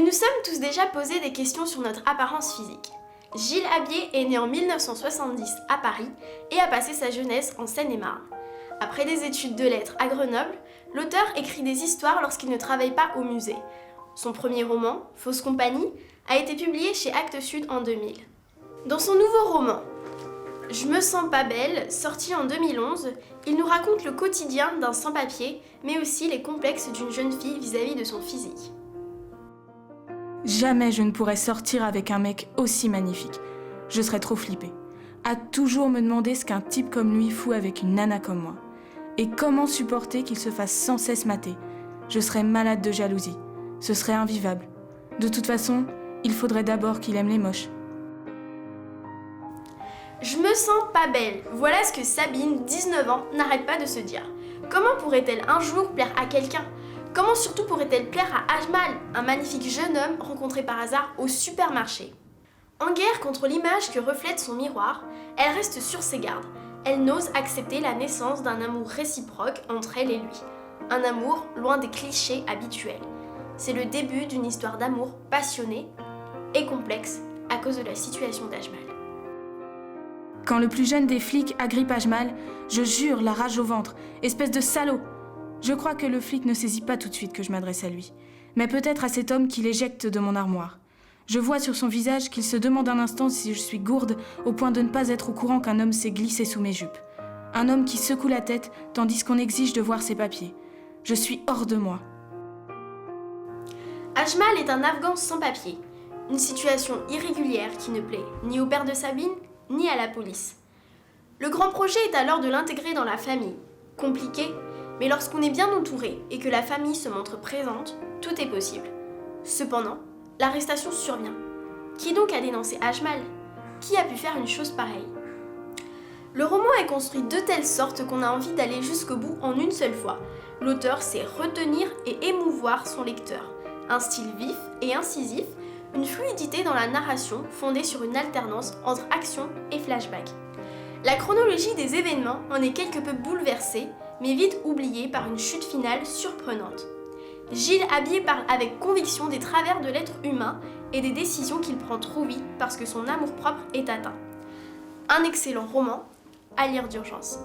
Nous nous sommes tous déjà posé des questions sur notre apparence physique. Gilles Habier est né en 1970 à Paris et a passé sa jeunesse en Seine-et-Marne. Après des études de lettres à Grenoble, l'auteur écrit des histoires lorsqu'il ne travaille pas au musée. Son premier roman, Fausse compagnie, a été publié chez Actes Sud en 2000. Dans son nouveau roman, Je me sens pas belle, sorti en 2011, il nous raconte le quotidien d'un sans-papier, mais aussi les complexes d'une jeune fille vis-à-vis de son physique. Jamais je ne pourrais sortir avec un mec aussi magnifique. Je serais trop flippée. À toujours me demander ce qu'un type comme lui fout avec une nana comme moi. Et comment supporter qu'il se fasse sans cesse mater. Je serais malade de jalousie. Ce serait invivable. De toute façon, il faudrait d'abord qu'il aime les moches. Je me sens pas belle. Voilà ce que Sabine, 19 ans, n'arrête pas de se dire. Comment pourrait-elle un jour plaire à quelqu'un ? Comment surtout pourrait-elle plaire à Ajmal, un magnifique jeune homme rencontré par hasard au supermarché ? En guerre contre l'image que reflète son miroir, elle reste sur ses gardes. Elle n'ose accepter la naissance d'un amour réciproque entre elle et lui. Un amour loin des clichés habituels. C'est le début d'une histoire d'amour passionnée et complexe à cause de la situation d'Ajmal. Quand le plus jeune des flics agrippe Ajmal, je jure, la rage au ventre, espèce de salaud. Je crois que le flic ne saisit pas tout de suite que je m'adresse à lui, mais peut-être à cet homme qui l'éjecte de mon armoire. Je vois sur son visage qu'il se demande un instant si je suis gourde au point de ne pas être au courant qu'un homme s'est glissé sous mes jupes. Un homme qui secoue la tête tandis qu'on exige de voir ses papiers. Je suis hors de moi. Ajmal est un Afghan sans papier. Une situation irrégulière qui ne plaît ni au père de Sabine, ni à la police. Le grand projet est alors de l'intégrer dans la famille. Compliqué, mais lorsqu'on est bien entouré et que la famille se montre présente, tout est possible. Cependant, l'arrestation survient. Qui donc a dénoncé Ajmal ? Qui a pu faire une chose pareille ? Le roman est construit de telle sorte qu'on a envie d'aller jusqu'au bout en une seule fois. L'auteur sait retenir et émouvoir son lecteur. Un style vif et incisif, une fluidité dans la narration fondée sur une alternance entre action et flashback. La chronologie des événements en est quelque peu bouleversée, mais vite oubliée par une chute finale surprenante. Gilles Habier parle avec conviction des travers de l'être humain et des décisions qu'il prend trop vite parce que son amour-propre est atteint. Un excellent roman à lire d'urgence.